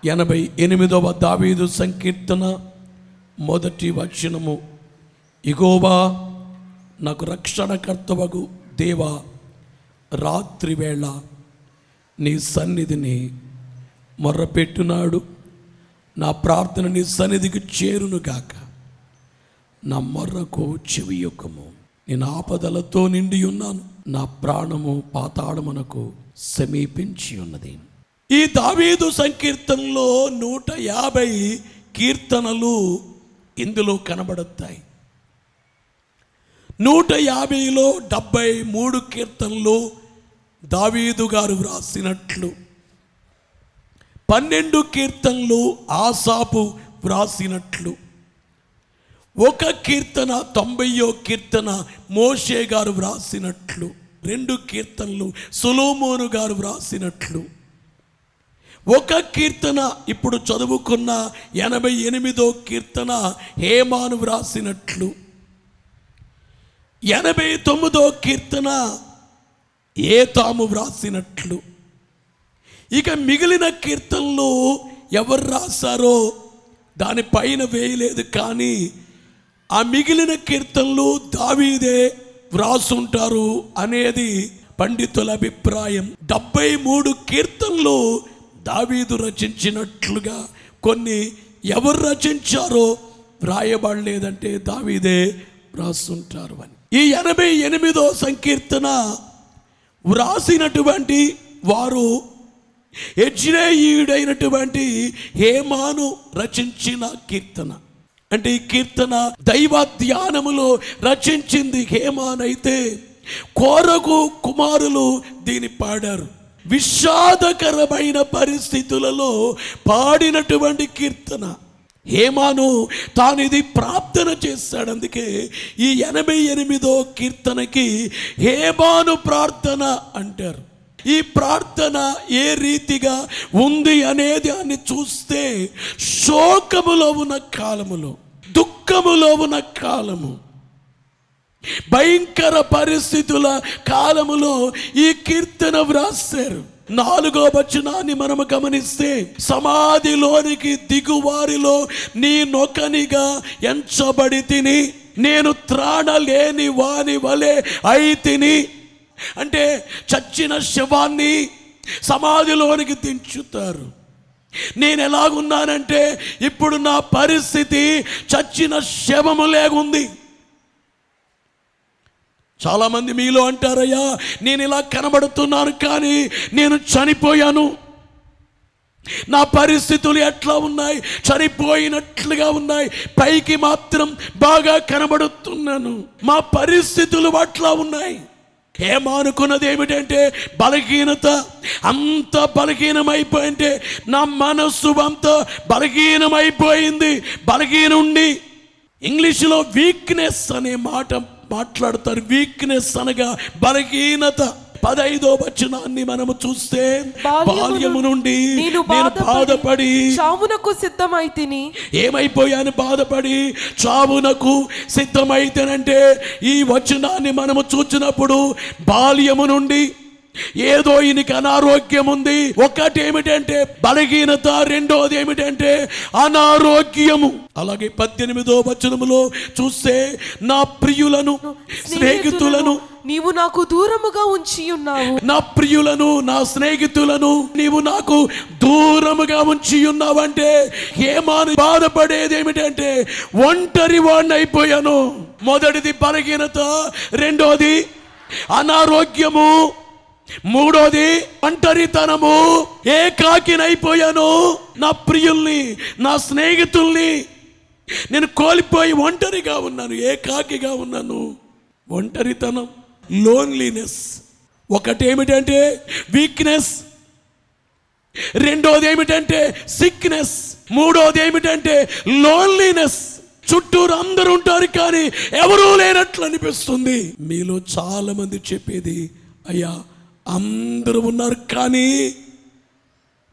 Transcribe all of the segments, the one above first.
88వ దావీదు సంకీర్తన మొదటి వచనము. యెహోవా నాకు రక్షణకర్తవగు దేవా, రాత్రి వేళ నీ సన్నిధిని మొర్రపెట్టునాడు. నా ప్రార్థన నీ సన్నిధికి చేరునుగాక. నా మొర్రకు చెవియొక్కము. నేను ఆపదలతో నిండి ఉన్నాను. నా ప్రాణము పాతాళమునకు సమీపించి ఉన్నది. ఈ దావీదు సంకీర్తనలో 150 కీర్తనలు ఇందులో కనబడతాయి. 150లో 73 కీర్తనలు దావీదు గారు వ్రాసినట్లు, 12 కీర్తనలు ఆసాపు వ్రాసినట్లు, ఒక కీర్తన 90వ కీర్తన మోషే గారు వ్రాసినట్లు, 2 కీర్తనలు సొలొమోను గారు వ్రాసినట్లు, ఒక కీర్తన ఇప్పుడు చదువుకున్న 88వ కీర్తన హేమాను వ్రాసినట్లు, 89వ కీర్తన ఏతాము వ్రాసినట్లు. ఇక మిగిలిన కీర్తనలు ఎవరు రాశారో దానిపైన వేయలేదు, కానీ ఆ మిగిలిన కీర్తనలు దావీదే వ్రాసుంటారు అనేది పండితుల అభిప్రాయం. 73 కీర్తనలు దావీదు రచించినట్లుగా, కొన్ని ఎవరు రచించారో వ్రాయబడలేదంటే దావీదే వ్రాసుంటారు అని. ఈ 88వ సంకీర్తన వ్రాసినటువంటి వారు యెజ్రెయీయుడైనటువంటి హేమాను రచించిన కీర్తన. అంటే ఈ కీర్తన దైవ ధ్యానములో రచించింది హేమానైతే కోరగు కుమారులు దీన్ని పాడారు. విషాదకరమైన పరిస్థితులలో పాడినటువంటి కీర్తన. హేమాను తాను ఇది ప్రార్థన చేశాడు. అందుకే ఈ 88వ కీర్తనకి హేమాను ప్రార్థన అంటారు. ఈ ప్రార్థన ఏ రీతిగా ఉంది అనేది అని చూస్తే, శోకములో ఉన్న కాలములో, దుఃఖములో ఉన్న కాలము, భయంకర పరిస్థితుల కాలములో ఈ కీర్తన వ్రాసారు. 4వ వచనాన్ని మనము గమనిస్తే, సమాధిలోనికి దిగువారిలో నీ నొకనిగా ఎంచబడి తిని, నేను త్రాణలేని వాని వలె అయితిని. అంటే చచ్చిన శవాన్ని సమాధిలోనికి దించుతారు. నేను ఎలాగున్నానంటే ఇప్పుడు నా పరిస్థితి చచ్చిన శవము లేగుంది. చాలామంది మీలో అంటారయ్యా, నేను ఇలా కనబడుతున్నాను కానీ నేను చనిపోయాను. నా పరిస్థితులు ఎట్లా ఉన్నాయి? చనిపోయినట్లుగా ఉన్నాయి. పైకి మాత్రం బాగా కనబడుతున్నాను. మా పరిస్థితులు అట్లా ఉన్నాయి. ఏమనుకున్నది ఏమిటంటే బలహీనత. అంత బలహీనమైపోయింటే నా మనస్సు అంత బలహీనమైపోయింది. బలహీనుండి, ఇంగ్లీషులో వీక్నెస్ అనే మాట మాట్లాడతారు. వీక్నెస్ అనగా బలహీనత. 15వ వచనాన్ని మనము చూస్తే, బాల్యము నుండి నేను బాధపడి చావునకు సిద్ధమైతిని. ఏమైపోయాను? బాధపడి చావునకు సిద్ధమైతేనంటే ఈ వచనాన్ని మనము చూచినప్పుడు బాల్యము నుండి ఏదో ఈయనకి అనారోగ్యం ఉంది. ఒకటి ఏమిటంటే బలహీనత, రెండోది ఏమిటంటే అనారోగ్యము. అలాగే 18వ వచనములో చూస్తే, నా ప్రియులను స్నేహితులను నీవు నాకు దూరముగా ఉంచి ఉన్నావు. నా ప్రియులను, నా స్నేహితులను నీవు నాకు దూరముగా ఉంచి ఉన్నావు. అంటే హేమాను బాధపడేది ఏమిటంటే ఒంటరి వాడిని అయిపోయాను. మొదటిది బలహీనత, రెండోది అనారోగ్యము, మూడోది ఒంటరితనము. ఏకాకినైపోయాను. నా ప్రియుల్ని, నా స్నేహితుల్ని నేను కోల్పోయి ఒంటరిగా ఉన్నాను, ఏకాకిగా ఉన్నాను. ఒంటరితనం, లోన్లీనెస్. ఒకటి ఏమిటంటే వీక్నెస్, రెండోది ఏమిటంటే సిక్నెస్, మూడోది ఏమిటంటే లోన్లీనెస్. చుట్టూరు అందరూ ఉంటారు కానీ ఎవరూ లేనట్లు అనిపిస్తుంది. మీలో చాలా మంది చెప్పేది, అయ్యా అందరూ ఉన్నారు కానీ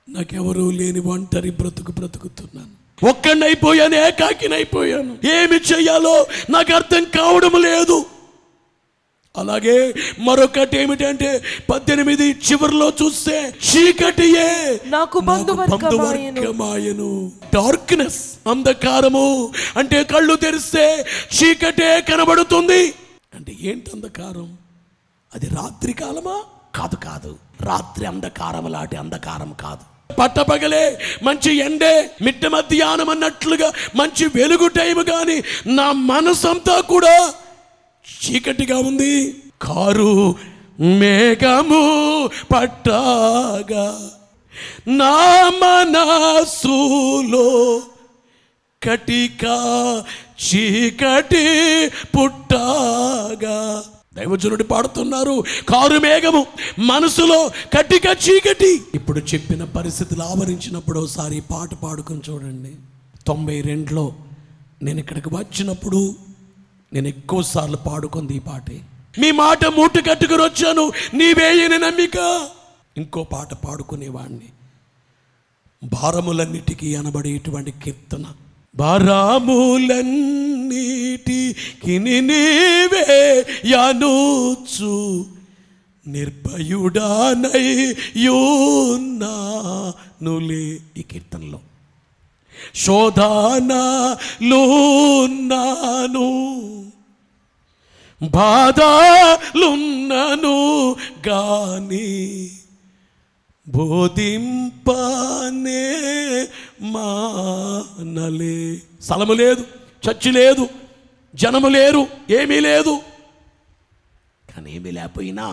నాకెవరూ లేని ఒంటరి బ్రతుకుతున్నాను. ఒక్కడినైపోయాను, ఏకాకినైపోయాను. ఏమి చెయ్యాలో నాకు అర్థం కావడం లేదు అలాగే మరొకటి ఏమిటంటే 18 చివరిలో చూస్తే చీకటియే నాకు బంధువర్గమాయను. డార్క్నెస్, అంధకారము అంటే కళ్ళు తెరిస్తే చీకటే కనబడుతుంది. అంటే ఏంటి అంధకారం? అది రాత్రి కాలమా? కాదు కాదు, రాత్రి అంధకారం లాంటి అంధకారం కాదు. పట్టపగలే మంచి ఎండే, మిట్ట మధ్యాహ్నం అన్నట్లుగా మంచి వెలుగు టైం, కానీ నా మనసంతా కూడా చీకటిగా ఉంది. కారు మేఘము పట్టాగా నా మనసులో కటిక చీకటి పుట్టాగా. దైవజనుడు పాడుతున్నారు, కారు మేఘము మనసులో కటిక చీకటి. ఇప్పుడు చెప్పిన పరిస్థితులు ఆవరించినప్పుడు ఒకసారి పాట పాడుకొని చూడండి. 92లో నేను ఇక్కడికి వచ్చినప్పుడు నేను ఎక్కువ సార్లు పాడుకుంది ఈ పాటే. మీ మాట మూట కట్టుకుని వచ్చాను, నీవేయని నమ్మిక. ఇంకో పాట పాడుకునేవాడిని, భారములన్నిటికీ అనబడేటువంటి కీర్తన. భారములన్నిటికి నీవే యానూచు నిర్భయుడానై యున్నానులే. ఈ కీర్తనలో శోధనలున్నాను, బాధలున్నను గాని బోధింపనే మానలే. స్థలము లేదు, చర్చి లేదు, జనము లేరు, ఏమీ లేదు. కానీ ఏమీ లేకపోయినా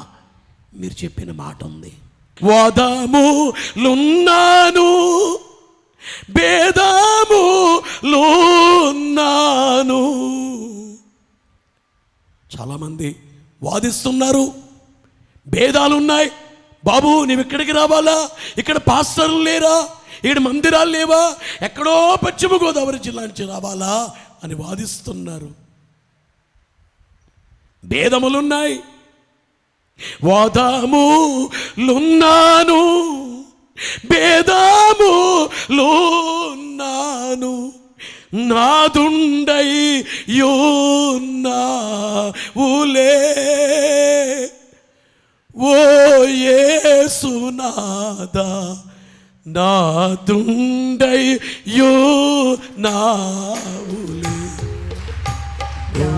మీరు చెప్పిన మాట ఉంది. వాదములున్నాను, భేదములున్నాను. చాలామంది వాదిస్తున్నారు, భేదాలున్నాయి. బాబు నీవు ఇక్కడికి రావాలా, ఇక్కడ పాస్టర్లు లేరా, ఇక్కడ మందిరాలు లేవా, ఎక్కడో పశ్చిమ గోదావరి జిల్లా నుంచి రావాలా అని వాదిస్తున్నారు. భేదములున్నాయి, వాదములున్నాను, భేదములున్నాను. నాదుండై యున్నావులే ఓ యేసునాదా, నాదుండై యున్నావులే ఓ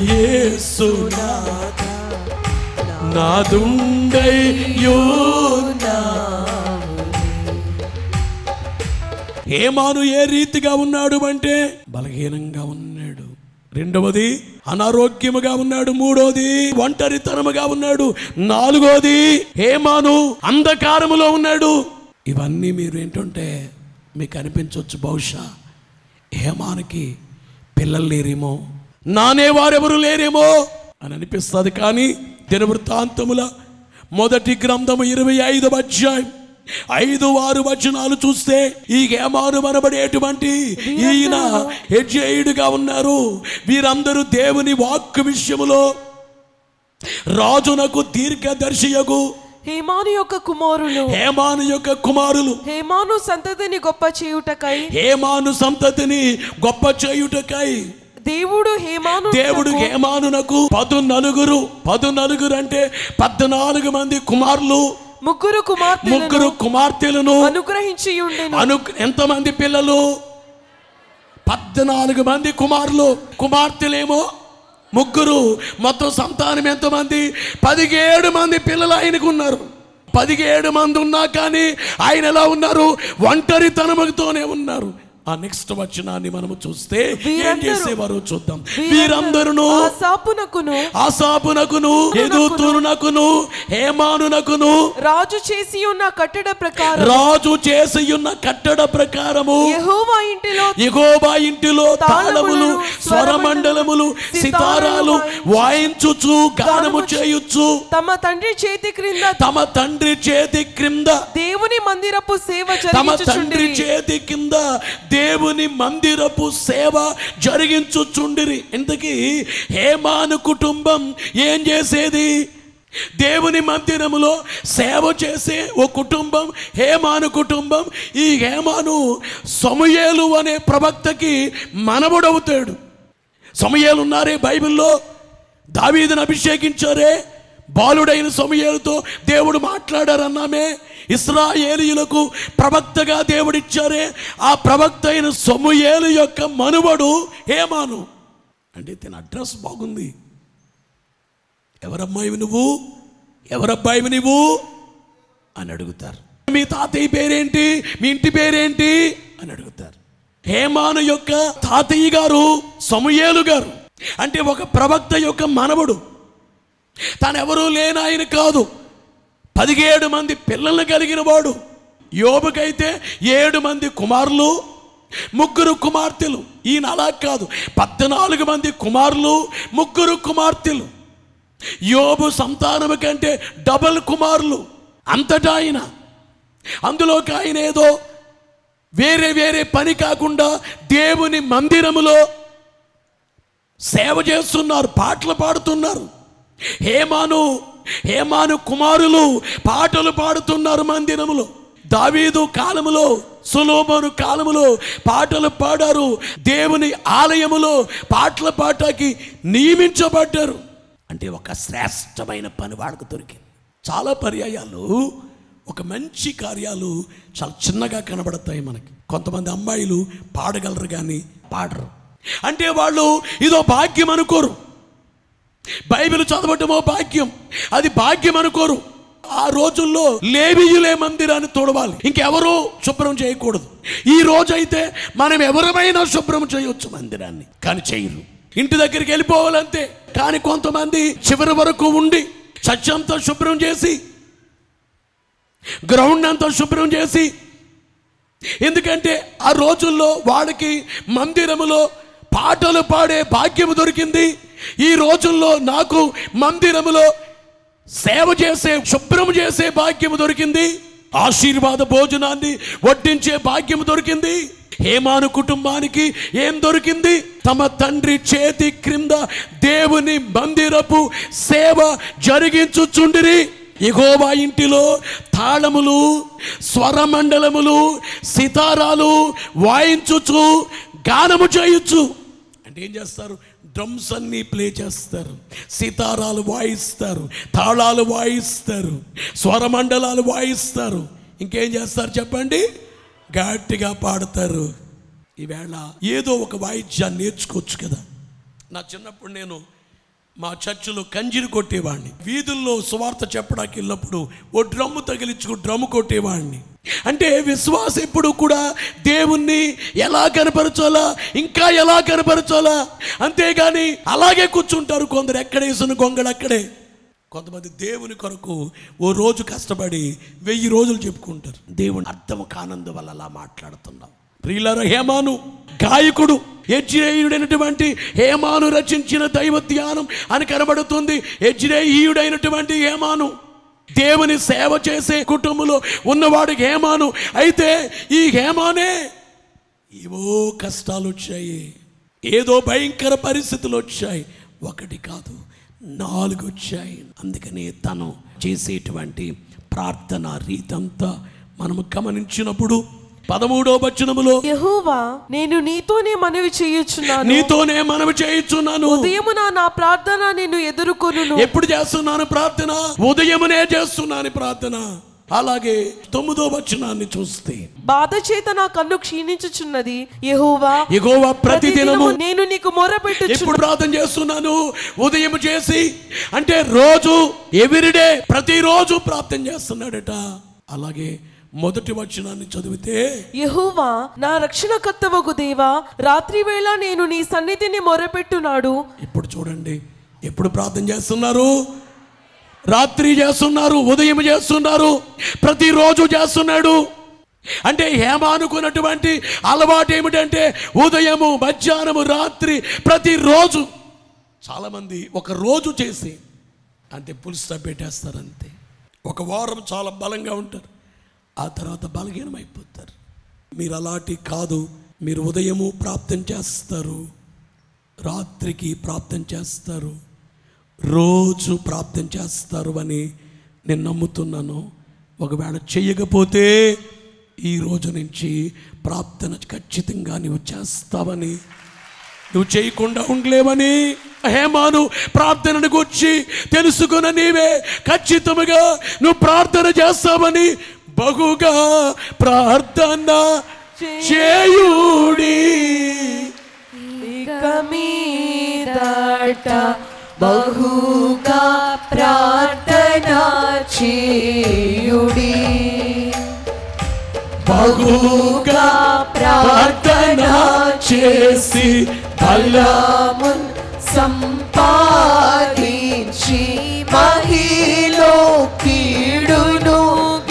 యేసునాదా, నాదుండై యున్నావులే. హేమాను ఏ రీతిగా ఉన్నాడు అంటే బలహీనంగా ఉన్నాడు. రెండవది అనారోగ్యముగా ఉన్నాడు. మూడోది ఒంటరితనముగా ఉన్నాడు. నాలుగోది హేమాను అంధకారములో ఉన్నాడు. ఇవన్నీ మీరు ఏంటంటే మీకు అనిపించవచ్చు, బహుశా హేమానికి పిల్లలు లేరేమో, నానేవారెవరు లేరేమో అని అనిపిస్తుంది. కానీ దినవృత్తాంతముల మొదటి గ్రంథము 25వ అధ్యాయం 5-6 వచనాలు చూస్తే ఈ హేమాను అనబడేటువంటి ఈయన యెజ్రెయేలుగా ఉన్నారు. వీరందరూ దేవుని వాక్కు విషయములో రాజునకు దీర్ఘదర్శియగు హేమాను యొక్క కుమారులు, హేమాను యొక్క కుమారులు, హేమాను సంతతిని గొప్ప చేయుటకై, హేమాను సంతతిని గొప్ప చేయుటకై దేవుడు హేమానునకు 14 అంటే 14 మంది కుమారులు, ముగ్గురు కుమార్తెలను అనుగ్రహించి ఉండెను. ఎంతమంది పిల్లలు? 14 మంది కుమారులు, కుమార్తెలేమో ముగ్గురు. మొత్తం సంతానం ఎంతమంది? 17 మంది పిల్లలు ఆయనకు ఉన్నారు. 17 మంది ఉన్నా కానీ ఆయన ఎలా ఉన్నారు? ఒంటరితనముతోనే ఉన్నారు. ఆ నెక్స్ట్ వచనాన్ని మనము చూస్తే ఏం చేసేవారు చూద్దాం. వీరందరూ ఆసాపునకును యెదుతూనునకును హేమానునకును రాజు చేసి ఉన్న కట్టడ ప్రకారము యెహోవా ఇంటిలో తాళములు, స్వరమండలములు, సితారాలు వాయించుచు గానము చేయుచు తమ తండ్రి చేతి క్రింద దేవుని మందిరపు సేవ జరిగించుచుండిరి. ఇంతకీ హేమాను కుటుంబం ఏం చేసేది? దేవుని మందిరములో సేవ చేసే ఓ కుటుంబం హేమాను కుటుంబం. ఈ హేమాను సమూయేలు అనే ప్రవక్తకి మనవడవుతాడు. సమూయేలు ఉన్నారే బైబిల్లో, దావీదును అభిషేకించారే, బాలుడైన సమూయేలుతో దేవుడు మాట్లాడారన్నామే. ఇశ్రాయేలీయులకు ప్రవక్తగా దేవుడిచ్చారే, ఆ ప్రవక్త అయిన సమూయేలు యొక్క మనువడు హేమాను. అంటే తన అడ్రస్ బాగుంది. ఎవరమ్మాయివి నువ్వు, ఎవరబ్బాయివి నువ్వు అని అడుగుతారు. మీ తాతయ్య పేరేంటి, మీ ఇంటి పేరేంటి అని అడుగుతారు. హేమాను యొక్క తాతయ్య గారు సమూయేలు గారు. అంటే ఒక ప్రవక్త యొక్క మనవడు. తనెవరూ లేని ఆయన కాదు. 17 మంది పిల్లల్ని కలిగిన వాడు. యోబుకైతే 7 మంది కుమారులు, 3 కుమార్తెలు. ఈయన అలా కాదు, 14 మంది కుమారులు, 3 కుమార్తెలు. యోబు సంతానము కంటే డబల్ కుమారులు. అంతటా ఆయన, అందులోకి ఆయన ఏదో వేరే వేరే పని కాకుండా దేవుని మందిరములో సేవ చేస్తున్నారు, పాటలు పాడుతున్నారు. హేమాను కుమారులు పాటలు పాడుతున్నారు మందిరములో. దావీదు కాలములో, సొలొమోను కాలములో పాటలు పాడారు. దేవుని ఆలయములో పాటలు పాడటానికి నియమించబడ్డారు. అంటే ఒక శ్రేష్టమైన పని వాడికి దొరికింది. చాలా పర్యాయాలు ఒక మంచి కార్యాలు చాలా చిన్నగా కనబడతాయి మనకి. కొంతమంది అమ్మాయిలు పాడగలరు కానీ పాడరు. అంటే వాళ్ళు ఇదో భాగ్యం అనుకోరు. బైబిల్ చదవటమో భాగ్యం, అది భాగ్యం అనుకోరు. ఆ రోజుల్లో లేవీయులే మందిరాన్ని తోడవాలి, ఇంకెవరూ శుభ్రం చేయకూడదు. ఈ రోజైతే మనం ఎవరమైనా శుభ్రం చేయొచ్చు మందిరాన్ని, కానీ చేయరు. ఇంటి దగ్గరికి వెళ్ళిపోవాలంతే. కానీ కొంతమంది చివరి వరకు ఉండి చర్చ్ అంతా శుభ్రం చేసి, గ్రౌండ్ అంతా శుభ్రం చేసి, ఎందుకంటే ఆ రోజుల్లో వాళ్ళకి మందిరములో పాటలు పాడే భాగ్యం దొరికింది. ఈ రోజుల్లో నాకు మందిరములో సేవ చేసే, శుభ్రం చేసే భాగ్యం దొరికింది. ఆశీర్వాద భోజనాన్ని వడ్డించే భాగ్యం దొరికింది. హేమాను కుటుంబానికి ఏం దొరికింది? తమ తండ్రి చేతి క్రింద దేవుని మందిరపు సేవ జరిగించుచుండిరి. యెహోవా ఇంటిలో తాళములు, స్వరమండలములు, సితారాలు వాయించుచు గానము చేయొచ్చు. అంటే ఏం చేస్తారు? డ్రమ్స్ అన్నీ ప్లే చేస్తారు, సితారాలు వాయిస్తారు, తాళాలు వాయిస్తారు, స్వరమండలాలు వాయిస్తారు. ఇంకేం చేస్తారు చెప్పండి? గట్టిగా పాడతారు. ఈవేళ ఏదో ఒక వాయిద్యాన్ని నేర్చుకోవచ్చు కదా. నా చిన్నప్పుడు నేను మా చర్చిలో కంజీరు కొట్టేవాడిని. వీధుల్లో సువార్త చెప్పడానికి వెళ్ళినప్పుడు ఓ డ్రమ్ము తగిలించుకు డ్రమ్ము కొట్టేవాడిని. అంటే విశ్వాసం ఎప్పుడు కూడా దేవుణ్ణి ఎలా కనపరచాలా, ఇంకా ఎలా కనపరచాలా, అంతేగాని అలాగే కూర్చుంటారు కొందరు. ఎక్కడ వేసిన గొంగడు అక్కడే. కొంతమంది దేవుని కొరకు ఓ రోజు కష్టపడి 1000 రోజులు చెప్పుకుంటారు. దేవుని అర్థం కానందు వల్ల అలా మాట్లాడుతున్నాం. ప్రియులారా, హేమాను గాయకుడు, యెజ్రెయీయుడైనటువంటి హేమాను రచించిన దైవ ధ్యానం అని కనబడుతుంది. యెజ్రెయీయుడైనటువంటి హేమాను దేవుని సేవ చేసే కుటుంబంలో ఉన్నవాడు హేమాను. అయితే ఈ హేమానే ఏవో కష్టాలు వచ్చాయి, ఏదో భయంకర పరిస్థితులు వచ్చాయి. 1 కాదు 4 వచ్చాయి. అందుకనే తను చేసేటువంటి ప్రార్థన రీతంతా మనము గమనించినప్పుడు 13వ వచనములో, యెహోవా నేను నీతోనే మనవి చేయుచున్నాను, ఉదయమున నా ప్రార్థన నేను ఎదుర్కొనును. ఎప్పుడు చేస్తున్నాను ప్రార్థన? ఉదయమునే చేస్తున్నాను ప్రార్థన. అలాగే 9వ వచనాన్ని చూస్తే, బాధ చేత నా కన్ను క్షీణించుచున్నది, యెహోవా ప్రతిదినము నేను నీకు మొరపెట్టుచున్నాను. ఎప్పుడు ప్రార్థన చేస్తున్నాను? ఉదయం చేసి, అంటే రోజు, ఎవ్రీడే, ప్రతిరోజు ప్రార్థన చేస్తున్నాడట. అలాగే 1వ వచనాన్ని చదివితే, యెహోవా నా రక్షణకర్తవగు దేవా, రాత్రి వేళ నేను నీ సన్నిధిని మొరపెట్టున్నాడు. ఇప్పుడు చూడండి, ఎప్పుడు ప్రార్థన చేస్తున్నారు? రాత్రి చేస్తున్నారు, ఉదయం చేస్తున్నారు, ప్రతిరోజు చేస్తున్నాడు. అంటే హేమానుకున్నటువంటి అలవాటు ఏమిటంటే ఉదయము, మధ్యాహ్నము, రాత్రి, ప్రతిరోజు. చాలామంది ఒక రోజు చేసి అంతే పుల్ స్టాప్ పెట్టేస్తారు. అంతే. ఒక వారం చాలా బలంగా ఉంటారు, ఆ తర్వాత బలహీనమైపోతారు. మీరు అలాంటి కాదు. మీరు ఉదయము ప్రార్థన చేస్తారు, రాత్రికి ప్రార్థన చేస్తారు, రోజు ప్రార్థన చేస్తారు అని నేను నమ్ముతున్నాను. ఒకవేళ చెయ్యకపోతే ఈ రోజు నుంచి ప్రార్థన ఖచ్చితంగా నువ్వు చేస్తావని, నువ్వు చేయకుండా ఉండలేవని హేమాను ప్రార్థనను గూర్చి తెలుసుకున్న నీవే ఖచ్చితముగా నువ్వు ప్రార్థన చేస్తావని బహుగా ప్రార్థన చేయుడి. ఇక మీదట బహుగా ప్రార్థన చేయుడి. బహుగా ప్రార్థన చేసి బలమున్ సంపాదించి మహిలో కీడును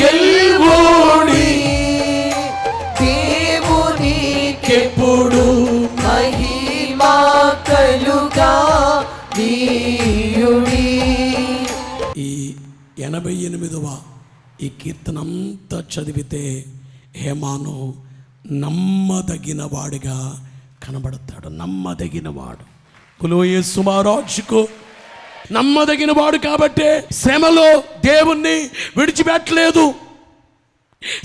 గెలువుడి. దేవునికెప్పుడు మహిమా కలుగా నీయుడి. ఈ 88వ ఈ కీర్తన అంతా చదివితే హేమాను నమ్మదగిన వాడిగా కనబడతాడు. నమ్మదగిన వాడు యేసు మహారాజుకు నమ్మదగిన వాడు కాబట్టే శ్రమలో దేవుణ్ణి విడిచిపెట్టలేదు.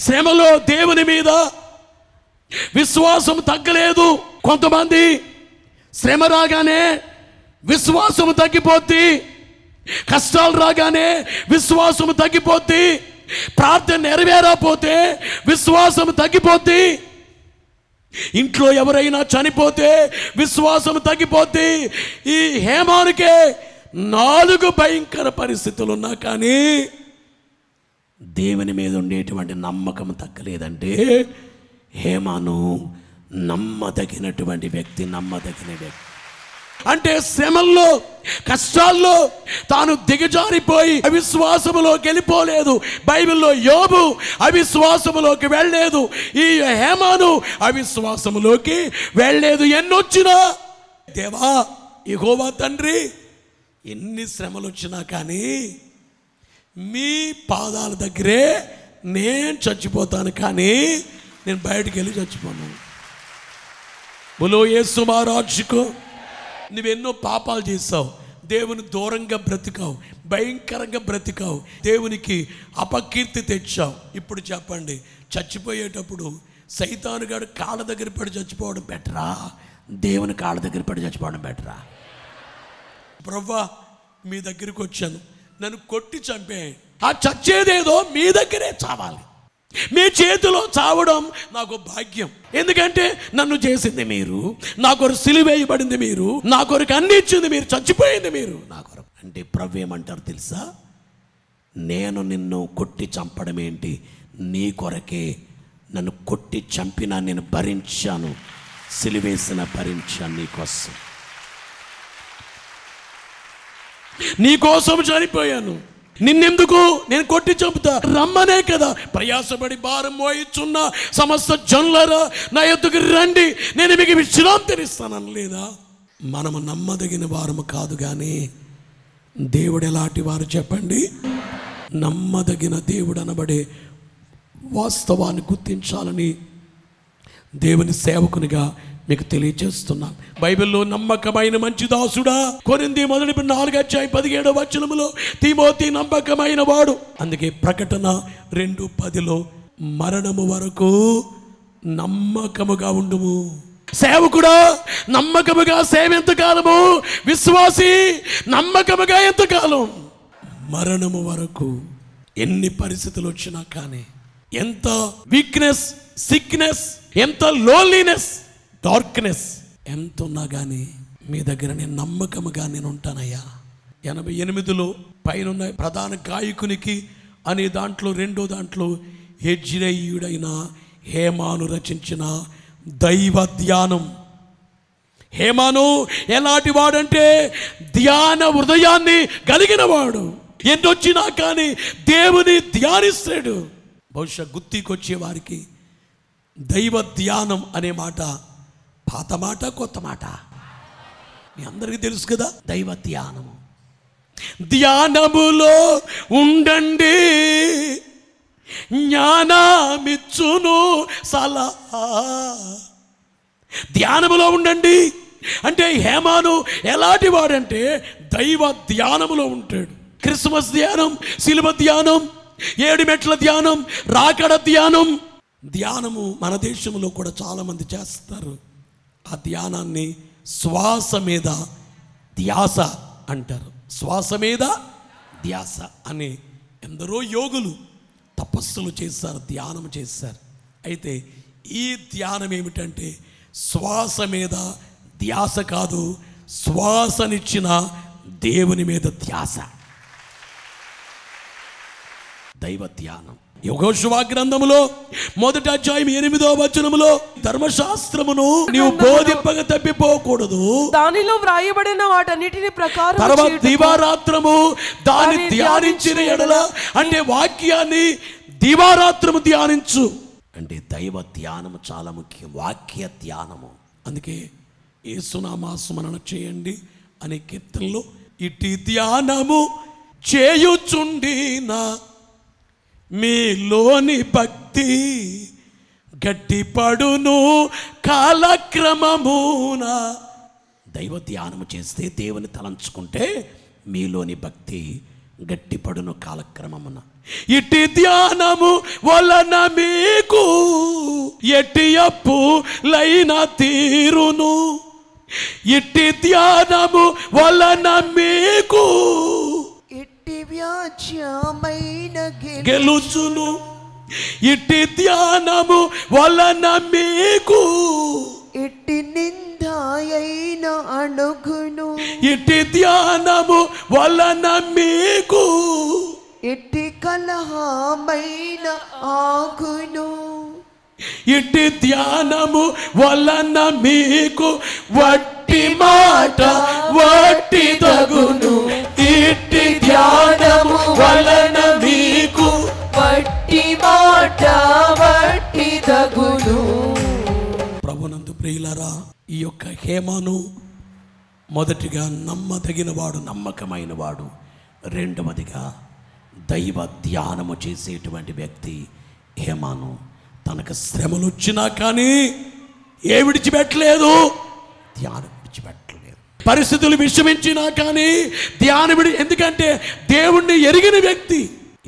శ్రమలో దేవుని మీద విశ్వాసం తగ్గలేదు. కొంతమంది శ్రమ రాగానే విశ్వాసం తగ్గిపోద్ది, కష్టాలు రాగానే విశ్వాసం తగ్గిపోద్ది, ప్రార్థన నెరవేరకపోతే విశ్వాసం తగ్గిపోద్ది, ఇంట్లో ఎవరైనా చనిపోతే విశ్వాసం తగ్గిపోద్ది. ఈ హేమానుకే 4 భయంకర పరిస్థితులు ఉన్నా కానీ దేవుని మీద ఉండేటువంటి నమ్మకం తగ్గలేదంటే హేమాను నమ్మదగినటువంటి వ్యక్తి. నమ్మదగిన వ్యక్తి అంటే శ్రమల్లో కష్టాల్లో తాను దిగజారిపోయి అవిశ్వాసములోకి వెళ్ళిపోలేదు. బైబిల్లో యోబు అవిశ్వాసములోకి వెళ్ళలేదు. ఈ హేమాను అవిశ్వాసములోకి వెళ్ళలేదు. ఎన్నొచ్చినా దేవా యెహోవా తండ్రి ఎన్ని శ్రమలు వచ్చినా కానీ మీ పాదాల దగ్గరే నేను చచ్చిపోతాను, కానీ నేను బయటికి వెళ్ళి చచ్చిపోను. బోలో యేసు మహారాజుకు. నువ్వెన్నో పాపాలు చేసావు, దేవుని దూరంగా బ్రతికావు, భయంకరంగా బ్రతికావు, దేవునికి అపకీర్తి తెచ్చావు. ఇప్పుడు చెప్పండి, చచ్చిపోయేటప్పుడు సైతానుగాడు కాళ్ళ దగ్గర పడి చచ్చిపోవడం బెటరా, దేవుని కాళ్ళ దగ్గర పడి చచ్చిపోవడం బెటరా? ప్రభువా మీ దగ్గరికి వచ్చాను, నన్ను కొట్టి చంపేయండి. ఆ చచ్చేదేదో మీ దగ్గరే చావాలి. మీ చేతిలో చావడం నాకు భాగ్యం. ఎందుకంటే నన్ను చేసింది మీరు, నా కొరకు సిలువేయబడింది మీరు, నా కొరకు అన్ని ఇచ్చింది మీరు, చచ్చిపోయింది మీరు నా కొరకు. అంటే ప్రభు ఏమంటారు తెలుసా? నేను నిన్ను కొట్టి చంపడం ఏంటి, నీ కొరకే నన్ను కొట్టి చంపినా నేను భరించాను, సిలువేసిన భరించాను నీకోసం, నీకోసం చనిపోయాను. నిన్నెందుకు నేను కొట్టి చంపుతా, రమ్మనే కదా. ప్రయాసపడి భారం మోయిచున్న సమస్త జనులారా నా యొద్దకు రండి, నేను మీకు విశ్రాంతినిస్తానని లేదా? మనము నమ్మదగిన వారము కాదు, కానీ దేవుడు ఎలాంటి వారు చెప్పండి? నమ్మదగిన దేవుడు అనబడే వాస్తవాన్ని గుర్తించాలని దేవుని సేవకునిగా మీకు తెలియజేస్తున్నాను. బైబిల్లో నమ్మకమైన మంచి దాసుడా, కొరింథీ 4:17 తిమోతి నమ్మకమైన వాడు. అందుకే ప్రకటన 2:10 మరణము వరకు నమ్మకముగా ఉండుము. సేవకుడా నమ్మకముగా సేవ ఎంతకాలము, విశ్వాసి నమ్మకముగా ఎంతకాలం? మరణము వరకు. ఎన్ని పరిస్థితులు వచ్చినా కానీ, ఎంత వీక్నెస్, సిక్నెస్, ఎంత లోన్లీనెస్, డార్క్నెస్ ఎంత ఉన్నా కానీ మీ దగ్గర నేను నమ్మకముగా నేను ఉంటానయ్యా. 88లో పైన ప్రధాన గాయకునికి అనే దాంట్లో 2వ దాంట్లో యెజ్రెయీయుడైన హేమాను రచించిన దైవ ధ్యానం. హేమాను ఎలాంటి వాడంటే ధ్యాన హృదయాన్ని కలిగిన వాడు. ఎన్నొచ్చినా కానీ దేవుని ధ్యానిస్తాడు. బహుశా గుర్తికొచ్చే వారికి దైవ ధ్యానం అనే మాట పాత మాట, కొత్త మాట మీ అందరికీ తెలుసు కదా. దైవ ధ్యానము. ధ్యానములో ఉండండి, జ్ఞానమిచ్చును సలహా. ధ్యానములో ఉండండి అంటే హేమాను ఎలాంటి వాడంటే దైవ ధ్యానములో ఉంటాడు. క్రిస్మస్ ధ్యానం, శిలువ ధ్యానం, 7 మెట్ల ధ్యానం, రాకడ ధ్యానం. ధ్యానము మన దేశంలో కూడా చాలామంది చేస్తారు. ఆ ధ్యానాన్ని శ్వాస మీద ధ్యాస అంటారు. శ్వాస మీద ధ్యాస అని ఎందరో యోగులు తపస్సులు చేశారు, ధ్యానం చేశారు. అయితే ఈ ధ్యానం ఏమిటంటే శ్వాస మీద ధ్యాస కాదు, శ్వాసనిచ్చిన దేవుని మీద ధ్యాస, దైవ ధ్యానం. యెహోషువ గ్రంథములో 1వ అధ్యాయం 8వ వచనములో ధర్మశాస్త్రమును నీవు బోధింపక తప్పిపోకూడదు, దానిలో వ్రాయబడిన వాటన్నిటిని ప్రకారం తర్వాత దివారాత్రము దాన్ని ధ్యానించిన ఎడల, అంటే వాక్యాన్ని దివారాత్రము ధ్యానించు. అంటే దైవ ధ్యానము చాలా ముఖ్యం, వాక్య ధ్యానము. అందుకే యేసునామ స్మరణ చేయండి అనే కీర్తనలో ఇట్టి ధ్యానము చేయుచుండిన మీలోని భక్తి గట్టిపడును కాలక్రమమున. దైవ ధ్యానము చేస్తే, దేవుని తలంచుకుంటే మీలోని భక్తి గట్టిపడును కాలక్రమమున. ఇట్టి ధ్యానము వలన మీకు ఎట్టి అప్పు లైన తీరును, ఇట్టి ధ్యానము వలన మీకు ఎట్టి వ్యాజ్యమైన గెలుచును, ఇట్టి ధ్యానము వలన మీకు ఎట్టి నిందాయైన అణుగును, ఇట్టి ధ్యానము వలన మీకు ఎట్టి కలహమైన ఆగును, ఇట్టి ధ్యానము వలన మీకు వట్టి మాట వట్టి తగును, ఇట్టి ధ్యానము వలన మీకు వట్టి మాట వట్టి తగును. ప్రభునందు ప్రియులారా, ఈ యొక్క హేమాను మొదటిగా నమ్మదగిన వాడు, నమ్మకమైన వాడు. రెండవదిగా దైవ ధ్యానము చేసేటువంటి వ్యక్తి హేమాను. తనకు శ్రమలు వచ్చినా కానీ ఏ విడిచిపెట్టలేదు, ధ్యానం విడిచిపెట్టలేదు. పరిస్థితులు విషమించినా కానీ ధ్యానం ఎందుకంటే దేవుణ్ణి ఎరిగిన వ్యక్తి.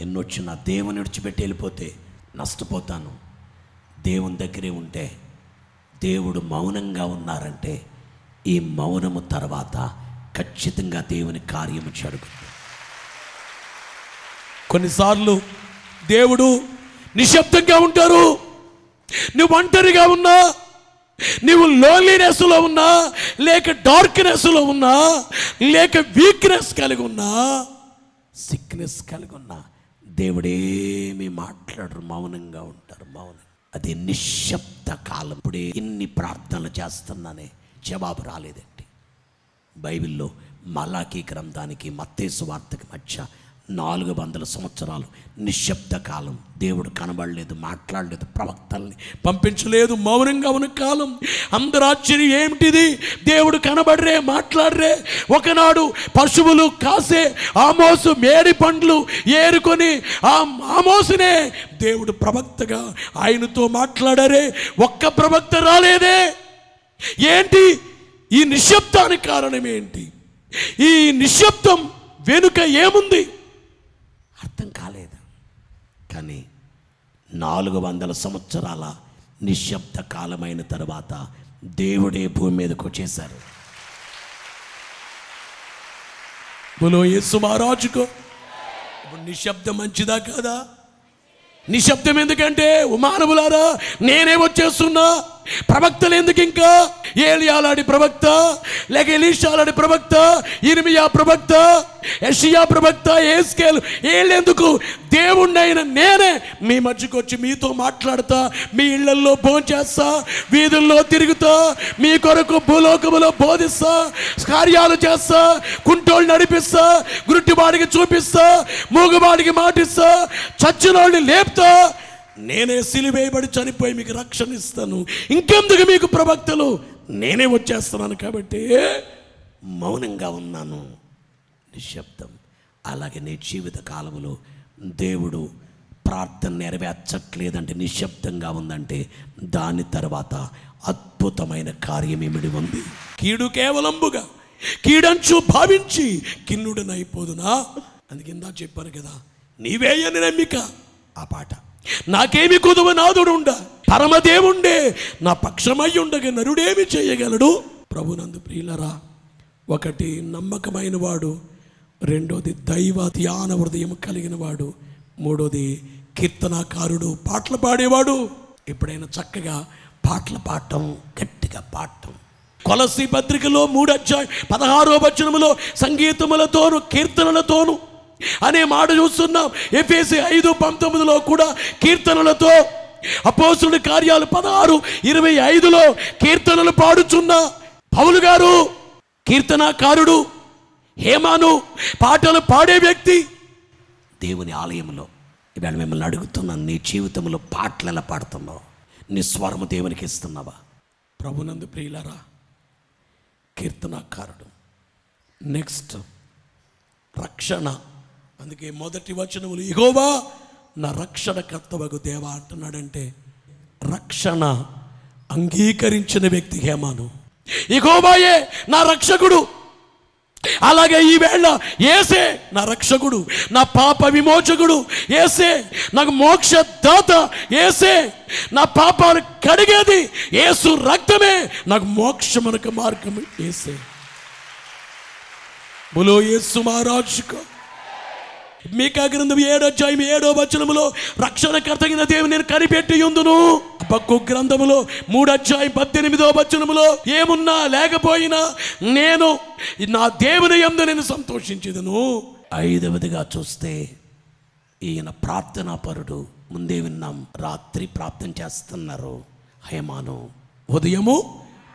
ఎన్నొచ్చినా దేవుని విడిచిపెట్టి వెళ్ళిపోతే నష్టపోతాను. దేవుని దగ్గరే ఉంటే, దేవుడు మౌనంగా ఉన్నారంటే ఈ మౌనము తర్వాత ఖచ్చితంగా దేవుని కార్యము జరుగుతుంది. కొన్నిసార్లు దేవుడు నిశ్శబ్దంగా ఉంటారు. నువ్వు ఒంటరిగా ఉన్నా, నువ్వు లోన్లీనెస్లో ఉన్నా, లేక డార్క్నెస్లో ఉన్నా, లేక వీక్నెస్ కలిగి ఉన్నా, సిక్నెస్ కలిగి ఉన్నా, దేవుడేమి మాట్లాడరు, మౌనంగా ఉంటారు. మౌనం అది నిశ్శబ్ద కాలం. ఇప్పుడే ఇన్ని ప్రార్థనలు చేస్తున్నానే జవాబు రాలేదండి. బైబిల్లో మలాకీ గ్రంథానికి మత్తయి సువార్తకి మధ్య 400 సంవత్సరాలు నిశ్శబ్ద కాలం. దేవుడు కనబడలేదు, మాట్లాడలేదు, ప్రవక్తల్ని పంపించలేదు, మౌనంగా ఉన్న కాలం. అందరూ ఆశ్చర్యం, ఏమిటిది, దేవుడు కనబడరే, మాట్లాడరే. ఒకనాడు పశువులు కాసే ఆమోసు మేడి పండ్లు ఏరుకొని ఆ ఆమోసునే దేవుడు ప్రవక్తగా ఆయనతో మాట్లాడరే. ఒక్క ప్రవక్త రాలేదే. ఏంటి ఈ నిశ్శబ్దానికి కారణం ఏంటి? ఈ నిశ్శబ్దం వెనుక ఏముంది అర్థం కాలేదు. కానీ 400 సంవత్సరాల నిశ్శబ్ద కాలమైన తర్వాత దేవుడే భూమి మీదకు వచ్చేశారు. బోలో యేసు మహారాజుకు. ఇప్పుడు నిశ్శబ్దం మంచిదా కాదా? నిశ్శబ్దం ఎందుకంటే, మానవులారా నేనే వచ్చేస్తున్నా. ప్రవక్తలు ఎందుకు? ఇంకా ఏలియాలాడి ప్రవక్త, లేక ఎలీషాలాడి ప్రవక్త, ఇర్మియా ప్రవక్త, యెషయా ప్రవక్త, యెహెజ్కేలు, వీళ్ళెందుకు? దేవుణ్ణైన నేనే మీ మధ్యకు వచ్చి మీతో మాట్లాడతా, మీ ఇళ్లల్లో భోంచేస్తా, వీధుల్లో తిరుగుతా, మీ కొరకు భూలోకములో బోధిస్తా, కార్యాలు చేస్తా, కుంటోళ్ళు నడిపిస్తా, గురుటివాడికి చూపిస్తా, మూగవాడికి మాటిస్తా, చచ్చినోళ్ళని లేపుతా. నేనే సిలువేయబడి చనిపోయి మీకు రక్షణ ఇస్తాను. ఇంకెందుకు మీకు ప్రవక్తలు? నేనే వచ్చేస్తున్నాను కాబట్టి మౌనంగా ఉన్నాను. నిశ్శబ్దం. అలాగే నీ జీవిత కాలంలో దేవుడు ప్రార్థన నెరవేర్చట్లేదంటే, నిశ్శబ్దంగా ఉందంటే, దాని తర్వాత అద్భుతమైన కార్యం ఏమిడి ఉంది. కీడు కేవలంబుగా కీడంచు భావించి కిన్నుడనైపోదునా. అందుకిందా చెప్పాను కదా, నీవేయని నమ్మిక. ఆ పాట నాకేమి కుదువ నాదుడుండ, పరమదేవుండే నా పక్షమై ఉండగా నరుడేమి చేయగలడు. ప్రభునందు ప్రియులరా, ఒకటి నమ్మకమైన వాడు, రెండోది దైవ ధ్యాన హృదయం కలిగిన వాడు, మూడోది కీర్తనాకారుడు, పాటలు పాడేవాడు. ఎప్పుడైనా చక్కగా పాటలు పాడటం, గట్టిగా పాడటం. కొలస్సీ పత్రికలో 3:16 సంగీతములతోను కీర్తనలతోను అనే మాట చూస్తున్నాం. ఎఫెసీ 5:19 కూడా కీర్తనలతో, అపోస్తుల కార్యాలు 16:25 కీర్తనలు పాడుచున్న పౌలు గారు కీర్తనాకారుడు. హేమాను పాటలు పాడే వ్యక్తి. దేవుని ఆలయంలో ఇవాళ మిమ్మల్ని అడుగుతున్నాను, నీ జీవితంలో పాటలు ఎలా పాడుతున్నావు? నీ స్వరము దేవునికి ఇస్తున్నావా? ప్రభునందు ప్రియులారా, కీర్తనాకారుడు. నెక్స్ట్ రక్షణ. అందుకే మొదటి వచనములు యెహోవా నా రక్షణకర్తవగు దేవా అంటున్నాడంటే రక్షణ అంగీకరించిన వ్యక్తి హేమాను. యెహోవాయే నా రక్షకుడు. అలాగే ఈవేళ యేసే నా రక్షకుడు, నా పాప విమోచకుడు, యేసే నాకు మోక్షదాత, యేసే నా పాపాలు కడిగేది, యేసు రక్తమే నాకు మోక్షమునకు మార్గం. యేసే బోలో యేసు మహారాజుకు. మీకా గ్రంథం 7:7 రక్షణకర్తగిన దేవుని నేను కనిపెట్టి ఉందును. హబక్కూకు గ్రంథములో 3:18 ఏమున్నా లేకపోయినా నేను నా దేవుని యందు నేను సంతోషించేదను. 5వదిగా చూస్తే ఈయన ప్రార్థనాపరుడు. ముందే విన్నాం, రాత్రి ప్రార్థన చేస్తున్నారు. హేమాను ఉదయము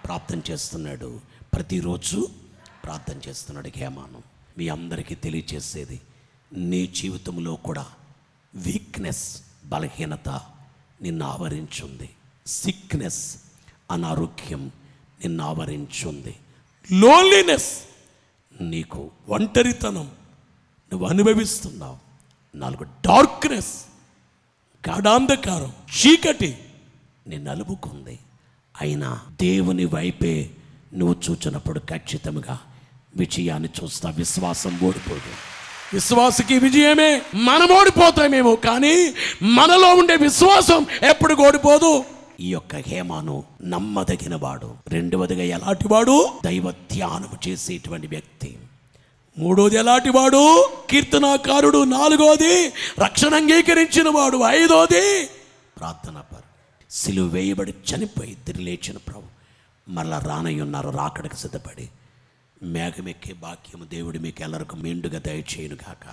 ప్రార్థన చేస్తున్నాడు, ప్రతిరోజు ప్రార్థన చేస్తున్నాడు హేమాను. మీ అందరికీ తెలియచేసేది, నీ జీవితంలో కూడా వీక్నెస్, బలహీనత నిన్ను ఆవరించుంది. సిక్నెస్, అనారోగ్యం నిన్ను ఆవరించుంది. లోన్లీనెస్, నీకు ఒంటరితనం నువ్వు అనుభవిస్తున్నావు. 4 డార్క్నెస్, గాఢాంధకారం, చీకటి నిన్ను అలుముకుంది. అయినా దేవుని వైపే నువ్వు చూచినప్పుడు ఖచ్చితంగా విజయాన్ని చూస్తా. విశ్వాసం ఓడిపోదు. విశ్వాసకి విజయమే. మనం ఓడిపోతామేమో కానీ మనలో ఉండే విశ్వాసం ఎప్పుడు ఓడిపోదు. ఈ యొక్క హేమాను నమ్మదగిన వాడు. 2వదిగా ఎలాంటి వాడు? దైవ ధ్యానం చేసేటువంటి వ్యక్తి. 3వది ఎలాంటి వాడు? కీర్తనాకారుడు. 4వది రక్షణ అంగీకరించిన వాడు. 5వది ప్రార్థనాపరుడు. సిలువ వేయబడి చనిపోయి తిరిగి లేచిన ప్రభు మరలా రానయ్యున్నారు. రాకడకు సిద్ధపడి మేఘమెక్కే భాగ్యము దేవుడు మీకు ఎల్లరికూ మెండుగా దయచేయును గాక.